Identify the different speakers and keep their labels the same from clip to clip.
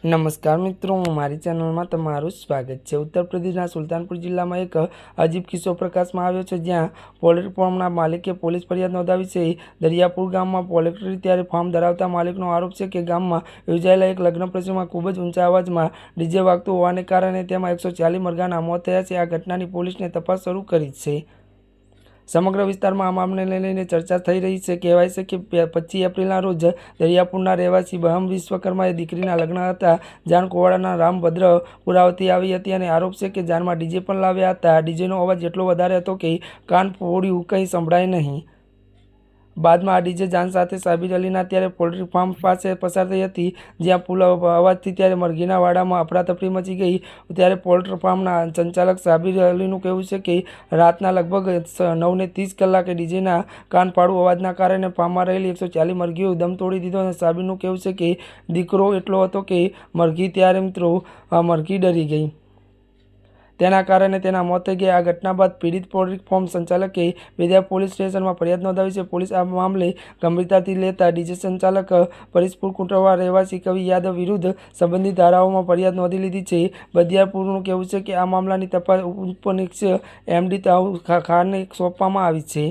Speaker 1: નમસ્કાર મિત્રો, મારી ચેનલમાં તમારું સ્વાગત છે। ઉત્તર પ્રદેશના સુલતાનપુર જિલ્લામાં એક અજીબ કિસ્સો પ્રકાશમાં આવ્યો છે, જ્યાં પોલ્ટ્રી ફાર્મના માલિકે પોલીસ ફરિયાદ નોંધાવી છે। દરિયાપુર ગામમાં પોલ્ટ્રી ત્યારે ફાર્મ ધરાવતા માલિકનો આરોપ છે કે ગામમાં યોજાયેલા એક લગ્ન પ્રસંગમાં ખૂબ જ ઊંચા અવાજમાં ડીજે વાગતું હોવાને કારણે તેમાં 140 મરઘાના મોત થયા છે। આ ઘટનાની પોલીસને તપાસ શરૂ કરી છે। સમગ્ર વિસ્તારમાં આ મામલાને લઈને ચર્ચા થઈ રહી છે। કહેવાય છે કે 25 એપ્રિલના રોજ દરિયાપુરના રહેવાસી બહમ વિશ્વકર્માએ દીકરીના લગ્ન હતા। જાન કોવાડાના રામભદ્ર પુરાવતી આવી હતી અને આરોપ છે કે જાનમાં ડીજે પણ લાવ્યા હતા। ડીજેનો અવાજ એટલો વધારે હતો કે કાન ફોડ્યું, કંઈ સંભળાય નહીં। બાદમાં આ ડીજે જાન સાથે સાબિર અલીના ત્યારે પોલ્ટ્રી ફાર્મ પાસે પસાર થઈ હતી, જ્યાં પુલ અવાજથી ત્યારે મરઘીના વાડામાં અફરાતફરી મચી ગઈ। ત્યારે પોલ્ટ્રી ફાર્મના સંચાલક સાબિર અલીનું કહેવું છે કે રાતના લગભગ 9:30 કલાકે ડીજેના કાન ફાડુ અવાજના કારણે ફાર્મમાં રહેલી 140 મરઘીઓ દમ તોડી દીધો। સાબિરનું કહેવું છે કે દીકરો એટલો હતો કે મરઘી ડરી ગઈ, તેના કારણે તેના મોત થઈ ગયા। આ ઘટના બાદ પીડિત પોલ્ટ્રી ફાર્મ સંચાલકે બેદિયા પોલીસ સ્ટેશનમાં ફરિયાદ નોંધાવી છે। પોલીસ આ મામલે ગંભીરતાથી લેતા ડીજે સંચાલક પરિસપુર કુંટવા રહેવાસી કવિ યાદવ વિરુદ્ધ સંબંધિત ધારાઓમાં ફરિયાદ નોંધી લીધી છે। બદિયાપુરનું કહેવું છે કે આ મામલાની તપાસ ઉપનિરીક્ષક એમડી તાઉ ખાનને સોંપવામાં આવી છે।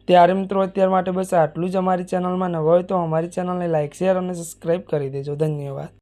Speaker 1: ત્યારે મિત્રો, અત્યાર માટે બસ આટલું જ। અમારી ચેનલમાં નવા હોય તો અમારી ચેનલને લાઇક, શેર અને સબસ્ક્રાઈબ કરી દેજો। ધન્યવાદ।